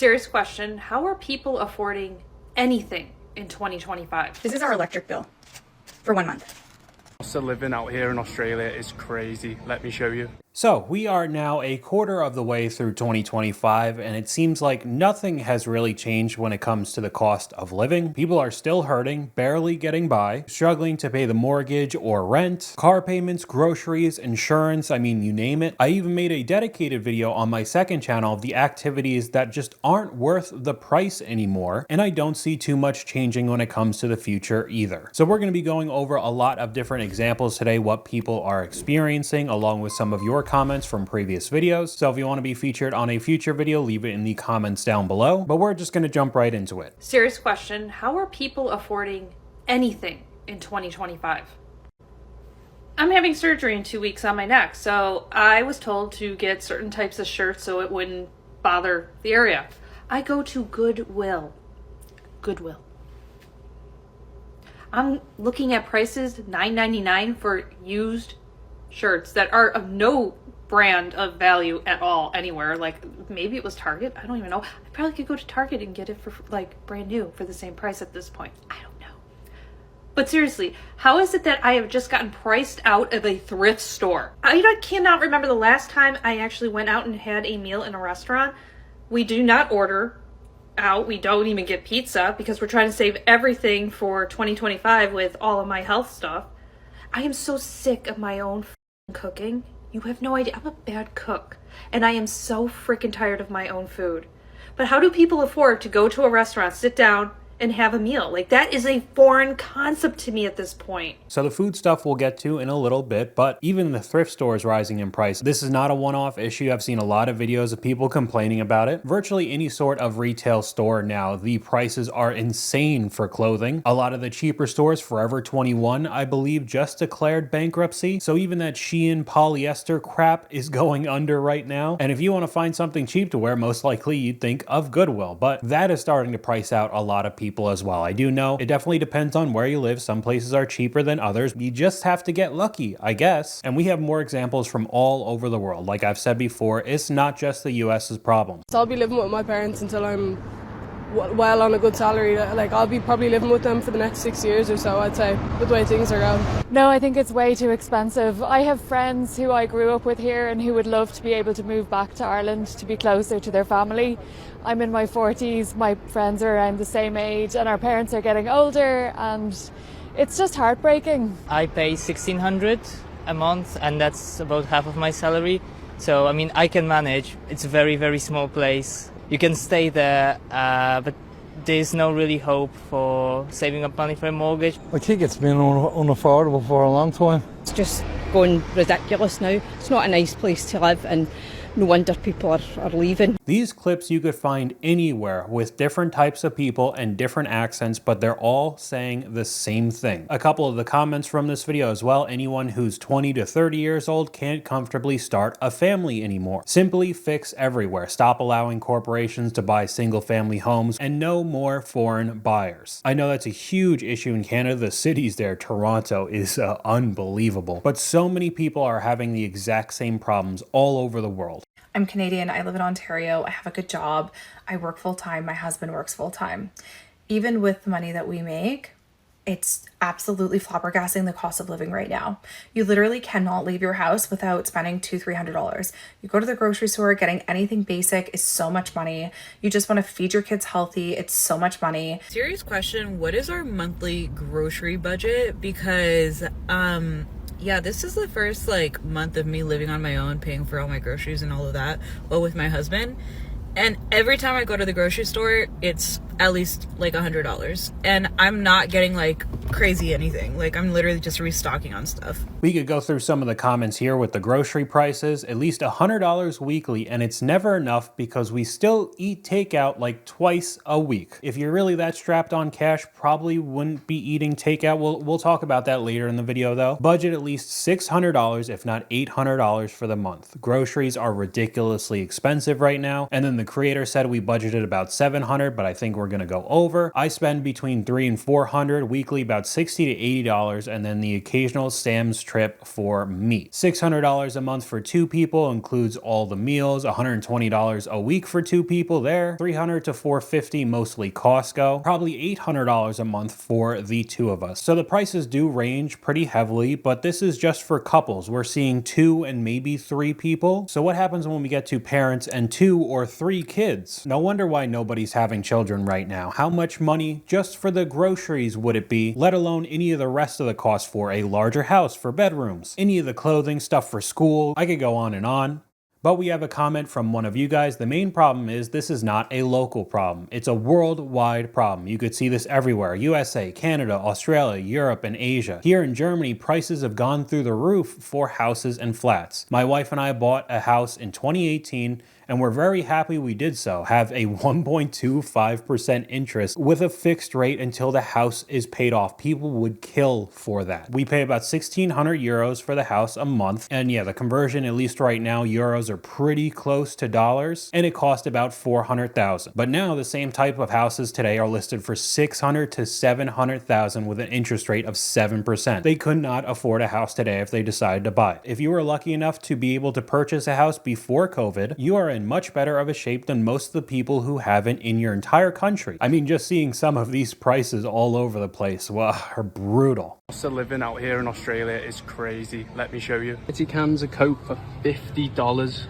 Serious question, how are people affording anything in 2025? This is our electric bill for 1 month. Cost of living out here in Australia is crazy. Let me show you. So we are now a quarter of the way through 2025, and it seems like nothing has really changed when it comes to the cost of living. People are still hurting, barely getting by, struggling to pay the mortgage or rent, car payments, groceries, insurance, I mean, you name it. I even made a dedicated video on my second channel of the activities that just aren't worth the price anymore, and I don't see too much changing when it comes to the future either. So we're going to be going over a lot of different examples today, what people are experiencing, along with some of your comments from previous videos. So if you want to be featured on a future video, leave it in the comments down below, but we're just going to jump right into it. Serious question, how are people affording anything in 2025? I'm having surgery in 2 weeks on my neck, so I was told to get certain types of shirts so it wouldn't bother the area. I go to Goodwill. I'm looking at prices, $9.99 for used shirts that are of no brand of value at all anywhere. Like maybe it was Target, I don't even know. I probably could go to Target and get it for like brand new for the same price at this point. I don't know. But seriously, how is it that I have just gotten priced out of a thrift store? I cannot remember the last time I actually went out and had a meal in a restaurant. We do not order out. We don't even get pizza because we're trying to save everything for 2025 with all of my health stuff. I am so sick of my own cooking. You have no idea. I'm a bad cook and I am so freaking tired of my own food. But how do people afford to go to a restaurant, sit down and have a meal? Like that is a foreign concept to me at this point. So the food stuff we'll get to in a little bit, but even the thrift store is rising in price. This is not a one-off issue. I've seen a lot of videos of people complaining about it. Virtually any sort of retail store now, the prices are insane for clothing. A lot of the cheaper stores, Forever 21, I believe, just declared bankruptcy. So even that Shein polyester crap is going under right now. And if you want to find something cheap to wear, most likely you'd think of Goodwill, but that is starting to price out a lot of people as well. I do know it definitely depends on where you live. Some places are cheaper than others. You just have to get lucky, I guess. And we have more examples from all over the world. Like I've said before, it's not just the US's problem. So I'll be living with my parents until I'm well on a good salary. Like I'll be probably living with them for the next 6 years or so, I'd say, with the way things are going. No, I think it's way too expensive. I have friends who I grew up with here and who would love to be able to move back to Ireland to be closer to their family. I'm in my 40s, my friends are around the same age and our parents are getting older and it's just heartbreaking. I pay $1,600 a month and that's about half of my salary. So, I mean, I can manage. It's a very, very small place. You can stay there, but there's no really hope for saving up money for a mortgage. I think it's been unaffordable for a long time. It's just going ridiculous now. It's not a nice place to live and no wonder people are leaving. These clips you could find anywhere with different types of people and different accents, but they're all saying the same thing. A couple of the comments from this video as well, anyone who's 20 to 30 years old can't comfortably start a family anymore. Simply fix everywhere. Stop allowing corporations to buy single family homes and no more foreign buyers. I know that's a huge issue in Canada. The cities there, Toronto, is unbelievable. But so many people are having the exact same problems all over the world. I'm Canadian, I live in Ontario, I have a good job, I work full-time, my husband works full-time. Even with the money that we make, it's absolutely flabbergasting the cost of living right now. You literally cannot leave your house without spending $200-300. You go to the grocery store, getting anything basic is so much money. You just want to feed your kids healthy, it's so much money. Serious question, what is our monthly grocery budget? Because yeah, this is the first like month of me living on my own, paying for all my groceries and all of that, well, with my husband. And every time I go to the grocery store, it's at least like $100. And I'm not getting like crazy anything. Like I'm literally just restocking on stuff. We could go through some of the comments here with the grocery prices, at least $100 weekly, and it's never enough because we still eat takeout like twice a week. If you're really that strapped on cash, probably wouldn't be eating takeout. We'll talk about that later in the video though. Budget at least $600, if not $800 for the month. Groceries are ridiculously expensive right now. And then the creator said we budgeted about $700, but I think we're gonna go over. I spend between $300 and $400 weekly, about $60 to $80, and then the occasional Sam's trip for meat. $600 a month for 2 people includes all the meals, $120 a week for 2 people there, $300 to $450 mostly Costco, probably $800 a month for the 2 of us. So the prices do range pretty heavily, but this is just for couples. We're seeing 2 and maybe 3 people. So what happens when we get to parents and 2 or 3 kids? No wonder why nobody's having children right now. How much money just for the groceries would it be, let alone any of the rest of the costs for a larger house, for bedrooms, any of the clothing, stuff for school? I could go on and on. But we have a comment from one of you guys. The main problem is this is not a local problem. It's a worldwide problem. You could see this everywhere. USA, Canada, Australia, Europe, and Asia. Here in Germany, prices have gone through the roof for houses and flats. My wife and I bought a house in 2018 and we're very happy we did so. Have a 1.25% interest with a fixed rate until the house is paid off. People would kill for that. We pay about 1,600 euros for the house a month. And yeah, the conversion, at least right now, euros are pretty close to dollars, and it cost about 400,000. But now the same type of houses today are listed for 600 to 700,000 with an interest rate of 7%. They could not afford a house today if they decided to buy it. If you were lucky enough to be able to purchase a house before COVID, you are in much better of a shape than most of the people who haven't in your entire country. I mean, just seeing some of these prices all over the place, wow, are brutal. Cost of living out here in Australia is crazy. Let me show you. 30 cans of Coke for $50.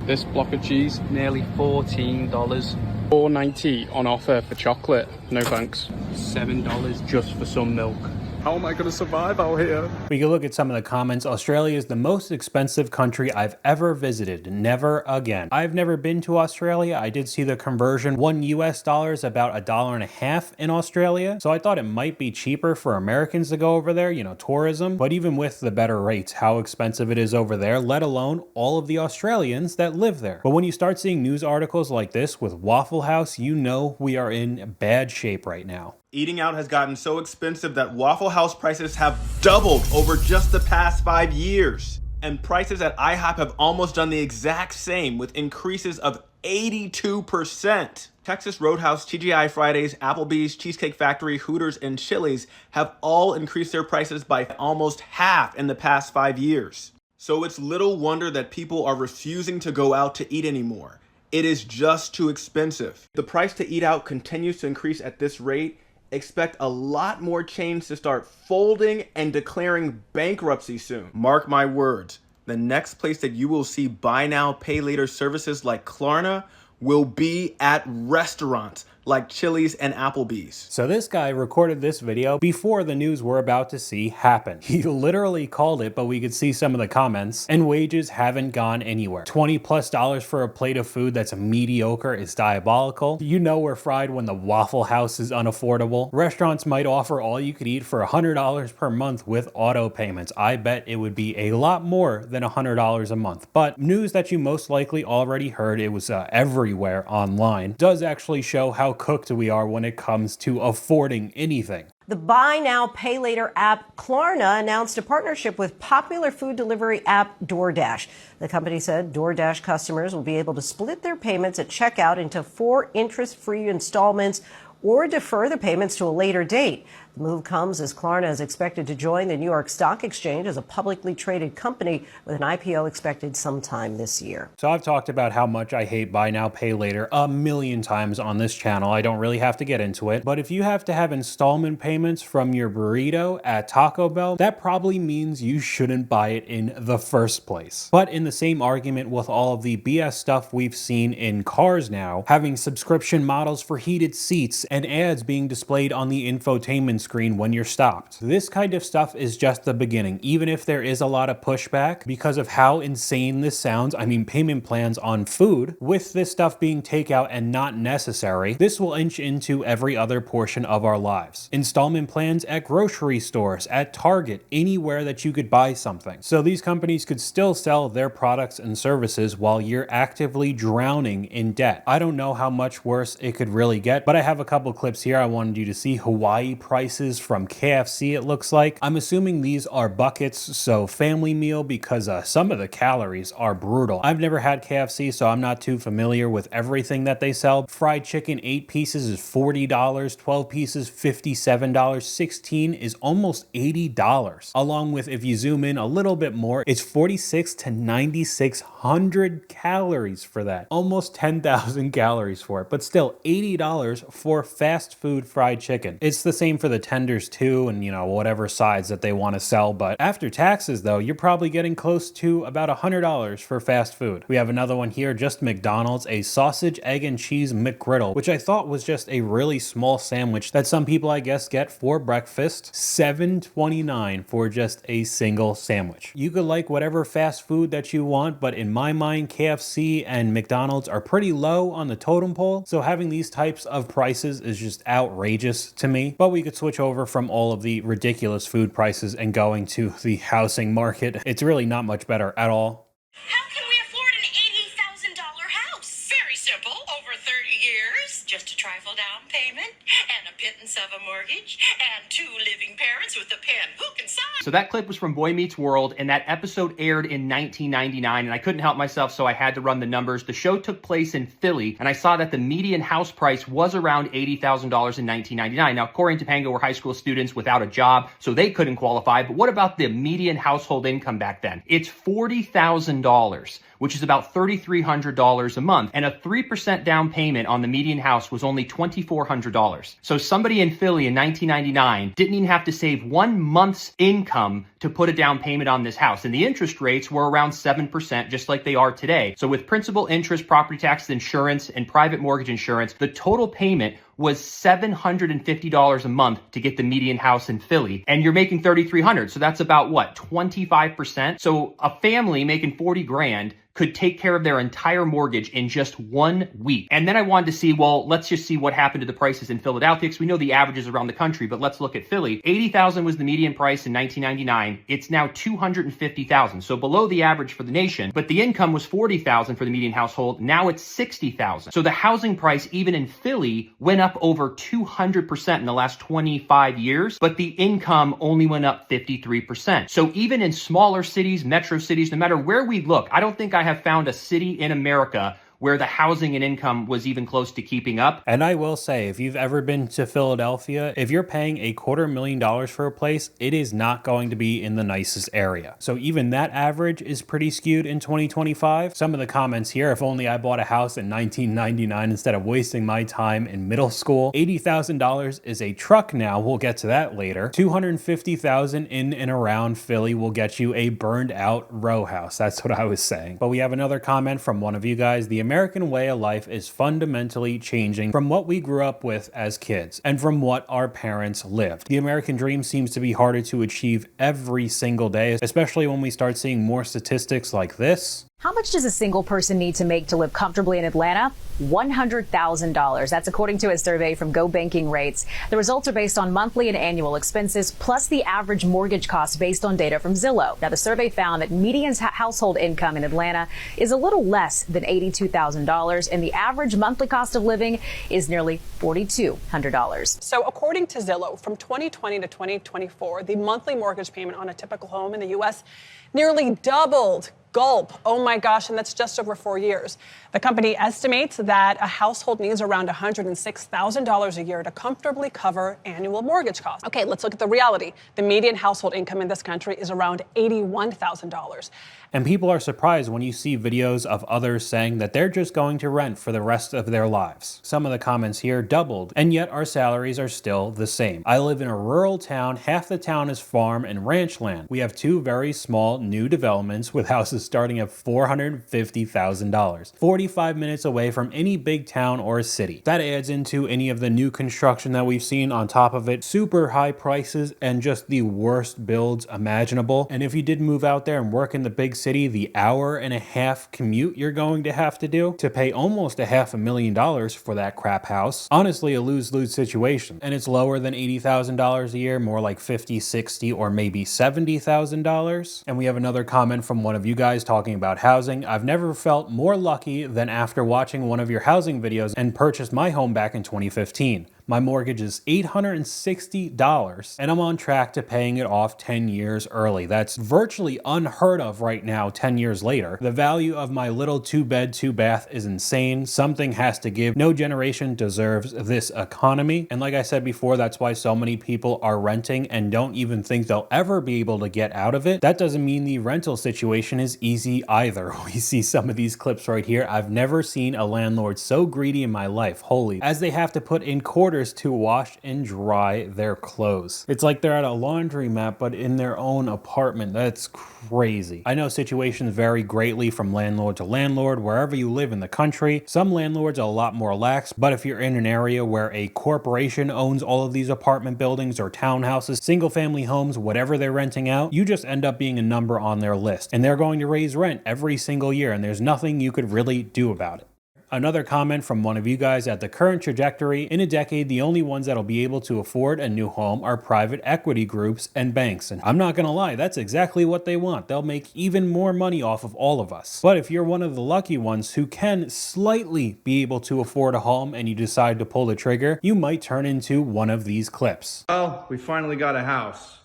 This block of cheese, nearly $14. $4.90 on offer for chocolate. No thanks. $7 just for some milk. How am I going to survive out here? We can look at some of the comments. Australia is the most expensive country I've ever visited. Never again. I've never been to Australia. I did see the conversion. $1 is about $1.50 in Australia. So I thought it might be cheaper for Americans to go over there, you know, tourism. But even with the better rates, how expensive it is over there, let alone all of the Australians that live there. But when you start seeing news articles like this with Waffle House, you know we are in bad shape right now. Eating out has gotten so expensive that Waffle House prices have doubled over just the past 5 years. And prices at IHOP have almost done the exact same, with increases of 82%. Texas Roadhouse, TGI Fridays, Applebee's, Cheesecake Factory, Hooters, and Chili's have all increased their prices by almost half in the past 5 years. So it's little wonder that people are refusing to go out to eat anymore. It is just too expensive. The price to eat out continues to increase at this rate. Expect a lot more chains to start folding and declaring bankruptcy soon. Mark my words, the next place that you will see buy now, pay later services like Klarna will be at restaurants like Chili's and Applebee's. So this guy recorded this video before the news we're about to see happen. He literally called it, but we could see some of the comments, and wages haven't gone anywhere. $20+ for a plate of food that's mediocre is diabolical. You know we're fried when the Waffle House is unaffordable. Restaurants might offer all you could eat for $100 per month with auto payments. I bet it would be a lot more than $100 a month. But news that you most likely already heard, it was everywhere online, does actually show how cooked we are when it comes to affording anything. The buy now, pay later app Klarna announced a partnership with popular food delivery app Doordash. The company said Doordash customers will be able to split their payments at checkout into 4 interest-free installments or defer the payments to a later date. The move comes as Klarna is expected to join the New York Stock Exchange as a publicly traded company with an IPO expected sometime this year. So I've talked about how much I hate buy now, pay later a million times on this channel. I don't really have to get into it. But if you have to have installment payments from your burrito at Taco Bell, that probably means you shouldn't buy it in the first place. But in the same argument with all of the BS stuff we've seen in cars now, having subscription models for heated seats and ads being displayed on the infotainment screen when you're stopped. This kind of stuff is just the beginning, even if there is a lot of pushback because of how insane this sounds. I mean, payment plans on food, with this stuff being takeout and not necessary, this will inch into every other portion of our lives. Installment plans at grocery stores, at Target, anywhere that you could buy something. So these companies could still sell their products and services while you're actively drowning in debt. I don't know how much worse it could really get, but I have a couple clips here I wanted you to see. Hawaii prices slices from KFC, it looks like. I'm assuming these are buckets, so family meal, because some of the calories are brutal. I've never had KFC, so I'm not too familiar with everything that they sell. Fried chicken, 8 pieces is $40, 12 pieces, $57, 16 is almost $80. Along with, if you zoom in a little bit more, it's 46 to 9,600 calories for that. Almost 10,000 calories for it, but still $80 for fast food fried chicken. It's the same for the tenders too, and whatever sides that they want to sell, but after taxes though, you're probably getting close to about $100 for fast food. We have another one here, just McDonald's, a sausage, egg, and cheese McGriddle, which I thought was just a really small sandwich that some people I guess get for breakfast. $7.29 for just a single sandwich. You could like whatever fast food that you want, but in my mind, KFC and McDonald's are pretty low on the totem pole, so having these types of prices is just outrageous to me. But we could switch over from all of the ridiculous food prices and going to the housing market. It's really not much better at all. How can we afford an $80,000 house? Very simple. Over 30 years, just a trifle down payment, and a pittance of a mortgage, and 2 living parents with a pen, hook, and sign. So that clip was from Boy Meets World, and that episode aired in 1999, and I couldn't help myself, so I had to run the numbers. The show took place in Philly, and I saw that the median house price was around $80,000 in 1999. Now, Corey and Topanga were high school students without a job, so they couldn't qualify, but what about the median household income back then? It's $40,000, which is about $3,300 a month, and a 3% down payment on the median house was only $2,400. So somebody in Philly in 1999 didn't even have to save 1 month's income to put a down payment on this house, and the interest rates were around 7%, just like they are today. So with principal, interest, property taxes, insurance, and private mortgage insurance, the total payment was $750 a month to get the median house in Philly, and you're making $3,300, so that's about what, 25%? So a family making 40 grand could take care of their entire mortgage in just 1 week. And then I wanted to see, well, let's just see what happened to the prices in Philadelphia, because we know the averages around the country, but let's look at Philly. $80,000 was the median price in 1999. It's now $250,000, so below the average for the nation, but the income was $40,000 for the median household. Now it's $60,000. So the housing price, even in Philly, went up over 200% in the last 25 years, but the income only went up 53%. So even in smaller cities, metro cities, no matter where we look, I don't think I have found a city in America where the housing and income was even close to keeping up. And I will say, if you've ever been to Philadelphia, if you're paying $250,000 for a place, it is not going to be in the nicest area. So even that average is pretty skewed in 2025. Some of the comments here, if only I bought a house in 1999 instead of wasting my time in middle school. $80,000 is a truck now. We'll get to that later. $250,000 in and around Philly will get you a burned out row house. That's what I was saying. But we have another comment from one of you guys. The American way of life is fundamentally changing from what we grew up with as kids and from what our parents lived. The American dream seems to be harder to achieve every single day, especially when we start seeing more statistics like this. How much does a single person need to make to live comfortably in Atlanta? $100,000. That's according to a survey from Go Banking Rates. The results are based on monthly and annual expenses, plus the average mortgage cost based on data from Zillow. Now, the survey found that median household income in Atlanta is a little less than $82,000, and the average monthly cost of living is nearly $4,200. So according to Zillow, from 2020 to 2024, the monthly mortgage payment on a typical home in the U.S. nearly doubled. Gulp. Oh my gosh, and that's just over 4 years. The company estimates that a household needs around $106,000 a year to comfortably cover annual mortgage costs. Okay, let's look at the reality. The median household income in this country is around $81,000. And people are surprised when you see videos of others saying that they're just going to rent for the rest of their lives. Some of the comments here doubled, and yet our salaries are still the same. I live in a rural town. Half the town is farm and ranch land. We have 2 very small new developments with houses starting at $450,000, 45 minutes away from any big town or city. That adds into any of the new construction that we've seen on top of it, super high prices and just the worst builds imaginable. And if you did move out there and work in the big city, the hour-and-a-half commute you're going to have to do to pay almost $500,000 for that crap house, honestly a lose-lose situation. And it's lower than $80,000 a year, more like $50,000, $60,000, or maybe $70,000. And we have another comment from one of you guys talking about housing. I've never felt more lucky than after watching one of your housing videos and purchased my home back in 2015. My mortgage is $860 and I'm on track to paying it off 10 years early. That's virtually unheard of right now 10 years later. The value of my little 2-bed, 2-bath is insane. Something has to give. No generation deserves this economy. And like I said before, that's why so many people are renting and don't even think they'll ever be able to get out of it. That doesn't mean the rental situation is easy either. We see some of these clips right here. I've never seen a landlord so greedy in my life, holy, as they have to put in quarters to wash and dry their clothes. It's like they're at a laundromat, but in their own apartment. That's crazy. I know situations vary greatly from landlord to landlord, wherever you live in the country. Some landlords are a lot more lax, but if you're in an area where a corporation owns all of these apartment buildings or townhouses, single family homes, whatever they're renting out, you just end up being a number on their list. And they're going to raise rent every single year, and there's nothing you could really do about it. Another comment from one of you guys: at the current trajectory, in a decade, the only ones that'll be able to afford a new home are private equity groups and banks. And I'm not gonna lie, that's exactly what they want. They'll make even more money off of all of us. But if you're one of the lucky ones who can slightly be able to afford a home and you decide to pull the trigger, you might turn into one of these clips. Well, we finally got a house,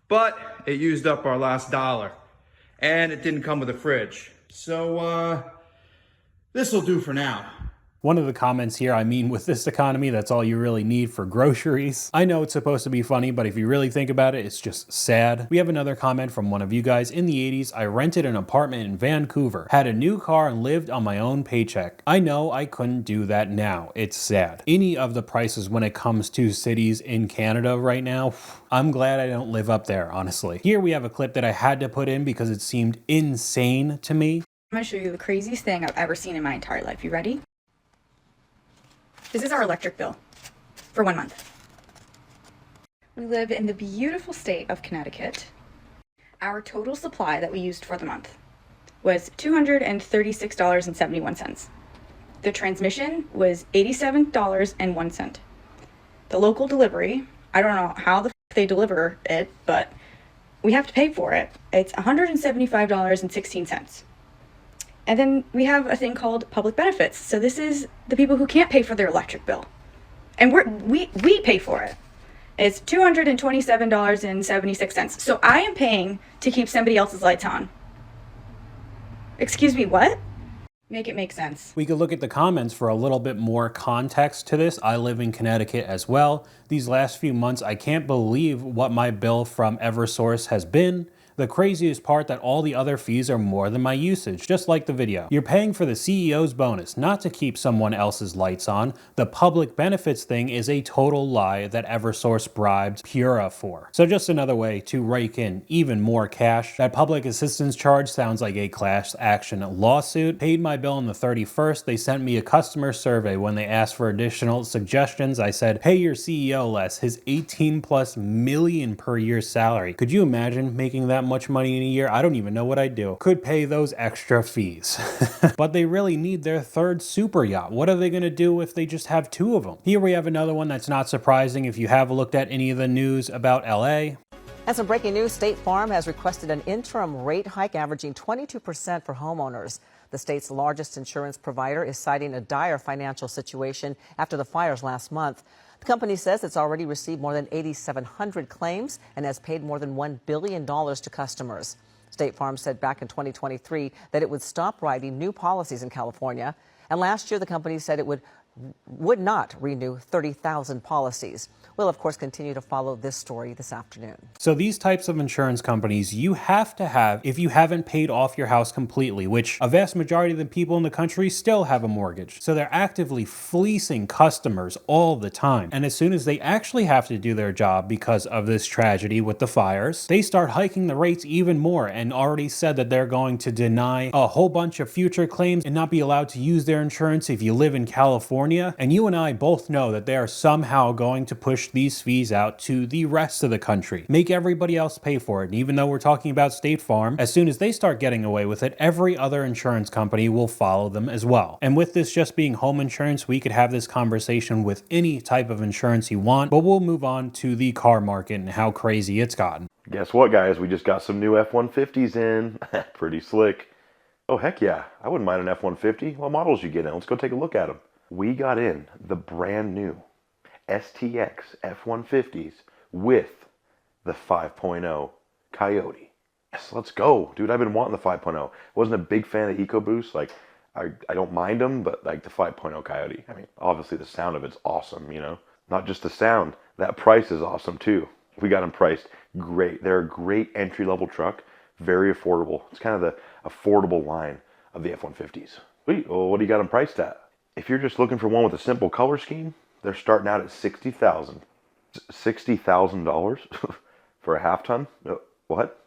but it used up our last dollar and it didn't come with a fridge. So, this'll do for now. One of the comments here, I mean, with this economy, that's all you really need for groceries. I know it's supposed to be funny, but if you really think about it, it's just sad. We have another comment from one of you guys. In the 80s, I rented an apartment in Vancouver, had a new car, and lived on my own paycheck. I know I couldn't do that now. It's sad. Any of the prices when it comes to cities in Canada right now, I'm glad I don't live up there, honestly. Here we have a clip that I had to put in because it seemed insane to me. I'm going to show you the craziest thing I've ever seen in my entire life. You ready? This is our electric bill for 1 month. We live in the beautiful state of Connecticut. Our total supply that we used for the month was $236.71. The transmission was $87.01. The local delivery, I don't know how the they deliver it, but we have to pay for it. It's $175.16. And then we have a thing called public benefits. So this is the people who can't pay for their electric bill. And we pay for it. It's $227.76. So I am paying to keep somebody else's lights on. Excuse me, what? Make it make sense. We could look at the comments for a little bit more context to this. I live in Connecticut as well. These last few months, I can't believe what my bill from Eversource has been. The craziest part that all the other fees are more than my usage, just like the video. You're paying for the CEO's bonus, not to keep someone else's lights on. The public benefits thing is a total lie that Eversource bribed Pura for. So just another way to rake in even more cash. That public assistance charge sounds like a class action lawsuit. Paid my bill on the 31st. They sent me a customer survey when they asked for additional suggestions. I said, pay your CEO less, his 18+ million per year salary. Could you imagine making that much money in a year? I don't even know what I'd do. Could pay those extra fees. But they really need their third super yacht. What are they going to do if they just have 2 of them? Here we have another one that's not surprising if you have looked at any of the news about LA. And some breaking news, State Farm has requested an interim rate hike averaging 22% for homeowners. The state's largest insurance provider is citing a dire financial situation after the fires last month. The company says it's already received more than 8,700 claims and has paid more than $1 billion to customers. State Farm said back in 2023 that it would stop writing new policies in California. And last year, the company said it would not renew 30,000 policies. We'll, of course, continue to follow this story this afternoon. So these types of insurance companies you have to have if you haven't paid off your house completely, which a vast majority of the people in the country still have a mortgage. So they're actively fleecing customers all the time. And as soon as they actually have to do their job because of this tragedy with the fires, they start hiking the rates even more and already said that they're going to deny a whole bunch of future claims and not be allowed to use their insurance if you live in California. And you and I both know that they are somehow going to push these fees out to the rest of the country. Make everybody else pay for it. And even though we're talking about State Farm, as soon as they start getting away with it, every other insurance company will follow them as well. And with this just being home insurance, we could have this conversation with any type of insurance you want, but we'll move on to the car market and how crazy it's gotten. Guess what, guys? We just got some new F-150s in. Pretty slick. Oh, heck yeah. I wouldn't mind an F-150. What models you get in? Let's go take a look at them. We got in the brand new STX F-150s with the 5.0 Coyote. Yes, let's go. Dude, I've been wanting the 5.0. Wasn't a big fan of EcoBoost. Like, I don't mind them, but like the 5.0 Coyote. I mean, obviously the sound of it's awesome, you know? Not just the sound, that price is awesome too. We got them priced great. They're a great entry-level truck, very affordable. It's kind of the affordable line of the F-150s. Wait, well, what do you got them priced at? If you're just looking for one with a simple color scheme, they're starting out at $60,000. $60,000 for a half ton? What?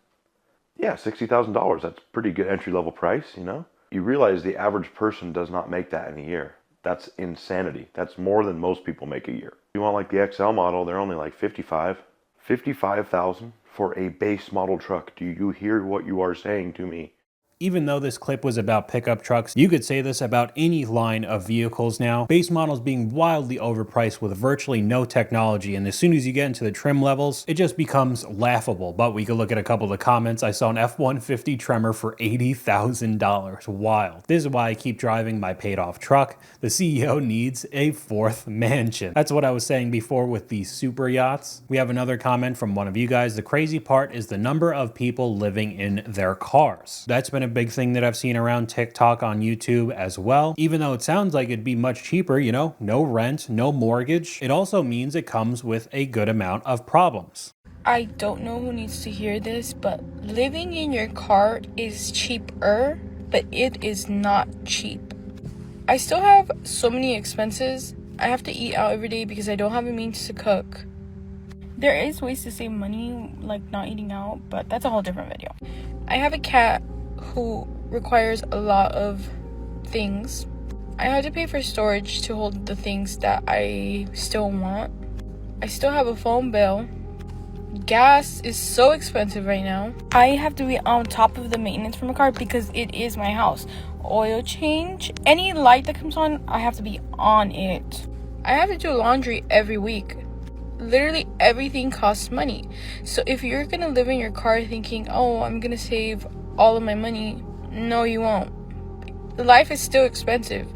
Yeah, $60,000. That's pretty good entry-level price, you know? You realize the average person does not make that in a year. That's insanity. That's more than most people make a year. If you want like the XL model, they're only like 55,000 for a base model truck. Do you hear what you are saying to me? Even though this clip was about pickup trucks, you could say this about any line of vehicles now. Base models being wildly overpriced with virtually no technology, and as soon as you get into the trim levels, it just becomes laughable. But we could look at a couple of the comments. I saw an F-150 Tremor for $80,000. Wild. This is why I keep driving my paid off truck. The CEO needs a fourth mansion. That's what I was saying before with these super yachts. We have another comment from one of you guys. The crazy part is the number of people living in their cars. That's been a big thing that I've seen around TikTok, on YouTube as well. Even though it sounds like it'd be much cheaper, you know, no rent, no mortgage, it also means it comes with a good amount of problems. I don't know who needs to hear this, but living in your car is cheaper, but it is not cheap. I still have so many expenses. I have to eat out every day because I don't have a means to cook. There is ways to save money, like not eating out, but that's a whole different video. I have a cat who requires a lot of things. I have to pay for storage to hold the things that I still want. I still have a phone bill. Gas is so expensive right now. I have to be on top of the maintenance for my car because it is my house. Oil change, any light that comes on, I have to be on it. I have to do laundry every week. Literally everything costs money. So if you're gonna live in your car thinking, oh, I'm gonna save all of my money, no, you won't. Life is still expensive.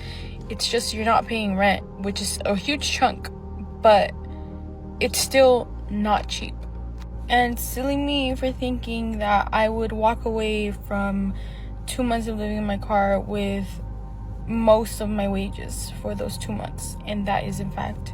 It's just you're not paying rent, which is a huge chunk, but it's still not cheap. And silly me for thinking that I would walk away from 2 months of living in my car with most of my wages for those 2 months, and that is in fact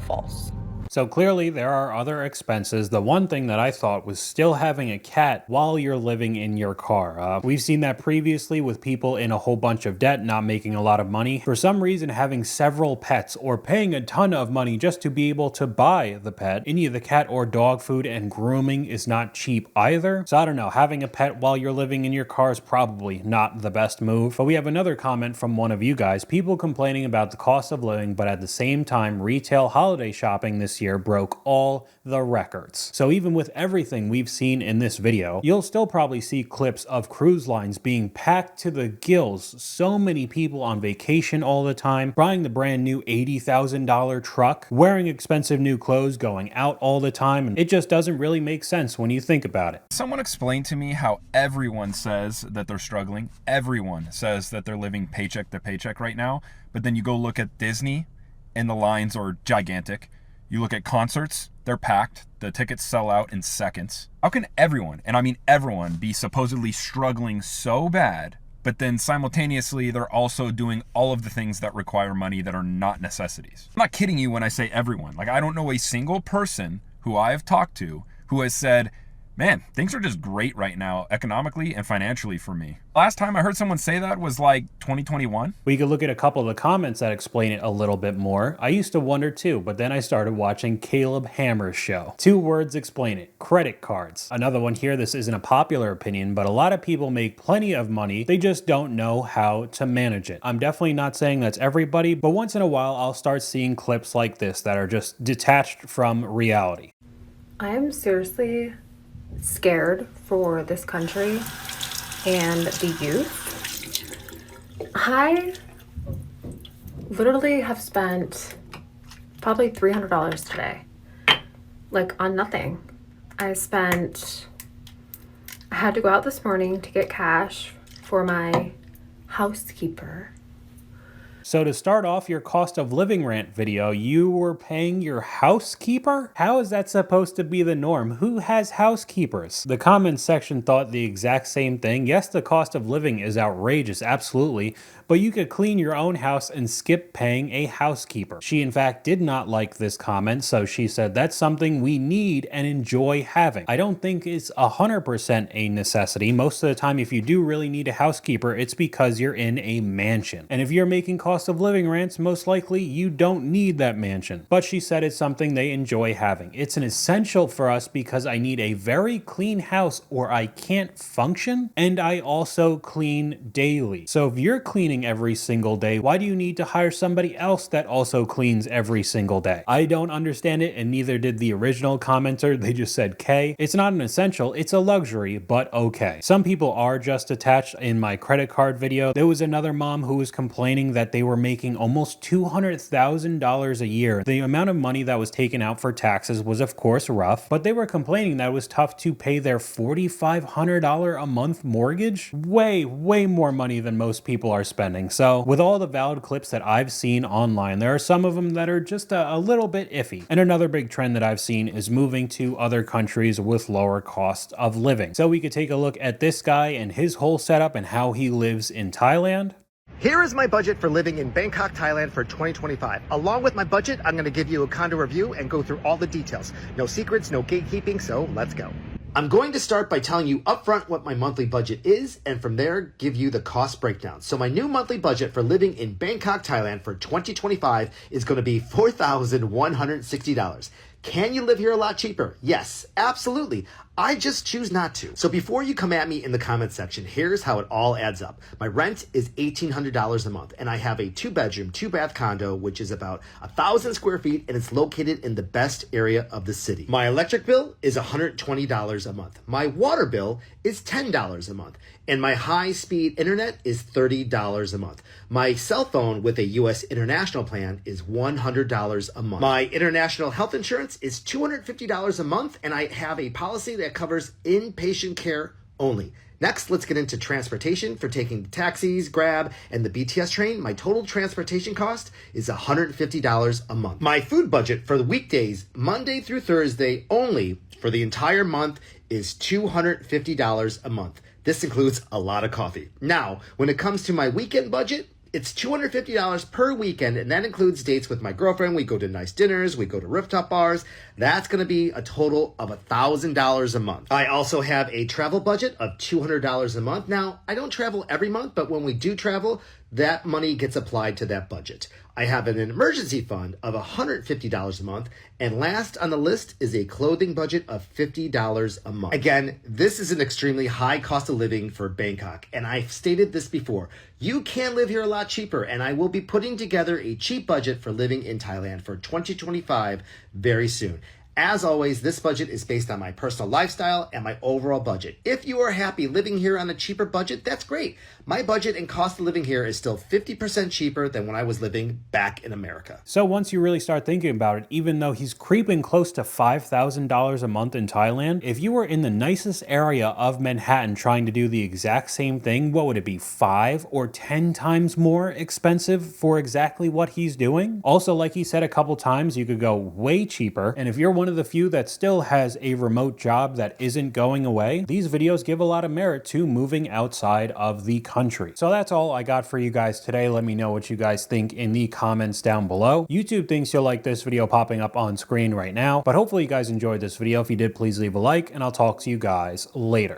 false. So clearly there are other expenses. The one thing that I thought was still having a cat while you're living in your car. We've seen that previously with people in a whole bunch of debt, not making a lot of money. For some reason, having several pets or paying a ton of money just to be able to buy the pet, any of the cat or dog food and grooming is not cheap either. So I don't know, having a pet while you're living in your car is probably not the best move. But we have another comment from one of you guys, people complaining about the cost of living, but at the same time, retail holiday shopping this year broke all the records. So even with everything we've seen in this video, you'll still probably see clips of cruise lines being packed to the gills. So many people on vacation all the time, buying the brand new $80,000 truck, wearing expensive new clothes, going out all the time, and it just doesn't really make sense when you think about it. Someone explained to me how everyone says that they're struggling. Everyone says that they're living paycheck to paycheck right now, but then you go look at Disney and the lines are gigantic. You look at concerts, they're packed. The tickets sell out in seconds. How can everyone, and I mean everyone, be supposedly struggling so bad, but then simultaneously they're also doing all of the things that require money that are not necessities? I'm not kidding you when I say everyone. Like, I don't know a single person who I have talked to who has said, man, things are just great right now, economically and financially for me. Last time I heard someone say that was like 2021. We could look at a couple of the comments that explain it a little bit more. I used to wonder too, but then I started watching Caleb Hammer's show. 2 words explain it: credit cards. Another one here, this isn't a popular opinion, but a lot of people make plenty of money. They just don't know how to manage it. I'm definitely not saying that's everybody, but once in a while, I'll start seeing clips like this that are just detached from reality. I am seriously scared for this country and the youth. I literally have spent probably $300 today, like on nothing. I had to go out this morning to get cash for my housekeeper. So to start off your cost of living rant video, you were paying your housekeeper? How is that supposed to be the norm? Who has housekeepers? The comments section thought the exact same thing. Yes, the cost of living is outrageous, absolutely, but you could clean your own house and skip paying a housekeeper. She in fact did not like this comment, so she said that's something we need and enjoy having. I don't think it's 100% a necessity. Most of the time, if you do really need a housekeeper, it's because you're in a mansion. And if you're making cost of living rants, most likely you don't need that mansion. But she said it's something they enjoy having. It's an essential for us because I need a very clean house or I can't function, and I also clean daily. So if you're cleaning every single day, why do you need to hire somebody else that also cleans every single day? I don't understand it, and neither did the original commenter. They just said K. It's not an essential, it's a luxury, but okay. Some people are just attached. In my credit card video, there was another mom who was complaining that they were making almost $200,000 a year. The amount of money that was taken out for taxes was of course rough, but they were complaining that it was tough to pay their $4,500 a month mortgage. Way more money than most people are spending. So with all the valid clips that I've seen online, there are some of them that are just a little bit iffy. And another big trend that I've seen is moving to other countries with lower cost of living. So we could take a look at this guy and his whole setup and how he lives in Thailand. Here is my budget for living in Bangkok, Thailand for 2025. Along with my budget, I'm going to give you a condo review and go through all the details. No secrets, no gatekeeping, so let's go. I'm going to start by telling you upfront what my monthly budget is, and from there give you the cost breakdown. So my new monthly budget for living in Bangkok, Thailand for 2025 is going to be $4,160. Can you live here a lot cheaper? Yes, absolutely. I just choose not to. So before you come at me in the comment section, here's how it all adds up. My rent is $1,800 a month, and I have a 2-bedroom, 2-bath condo, which is about 1,000 square feet, and it's located in the best area of the city. My electric bill is $120 a month. My water bill is $10 a month, and my high-speed internet is $30 a month. My cell phone with a U.S. international plan is $100 a month. My international health insurance is $250 a month, and I have a policy that covers inpatient care only. Next, let's get into transportation. For taking taxis, Grab, and the BTS train, my total transportation cost is $150 a month. My food budget for the weekdays, Monday through Thursday only, for the entire month is $250 a month. This includes a lot of coffee. Now, when it comes to my weekend budget, it's $250 per weekend, and that includes dates with my girlfriend. We go to nice dinners, we go to rooftop bars. That's going to be a total of $1,000 a month. I also have a travel budget of $200 a month. Now, I don't travel every month, but when we do travel, that money gets applied to that budget. I have an emergency fund of $150 a month, and last on the list is a clothing budget of $50 a month. Again, this is an extremely high cost of living for Bangkok, and I've stated this before. You can live here a lot cheaper, and I will be putting together a cheap budget for living in Thailand for 2025 very soon. As always, this budget is based on my personal lifestyle and my overall budget. If you are happy living here on a cheaper budget, that's great. My budget and cost of living here is still 50% cheaper than when I was living back in America. So once you really start thinking about it, even though he's creeping close to $5,000 a month in Thailand, if you were in the nicest area of Manhattan trying to do the exact same thing, what would it be, 5 or 10 times more expensive for exactly what he's doing? Also, like he said a couple times, you could go way cheaper. And if you're one of the few that still has a remote job that isn't going away, these videos give a lot of merit to moving outside of the country. So that's all I got for you guys today. Let me know what you guys think in the comments down below. YouTube thinks you'll like this video popping up on screen right now, but hopefully you guys enjoyed this video. If you did, please leave a like, and I'll talk to you guys later.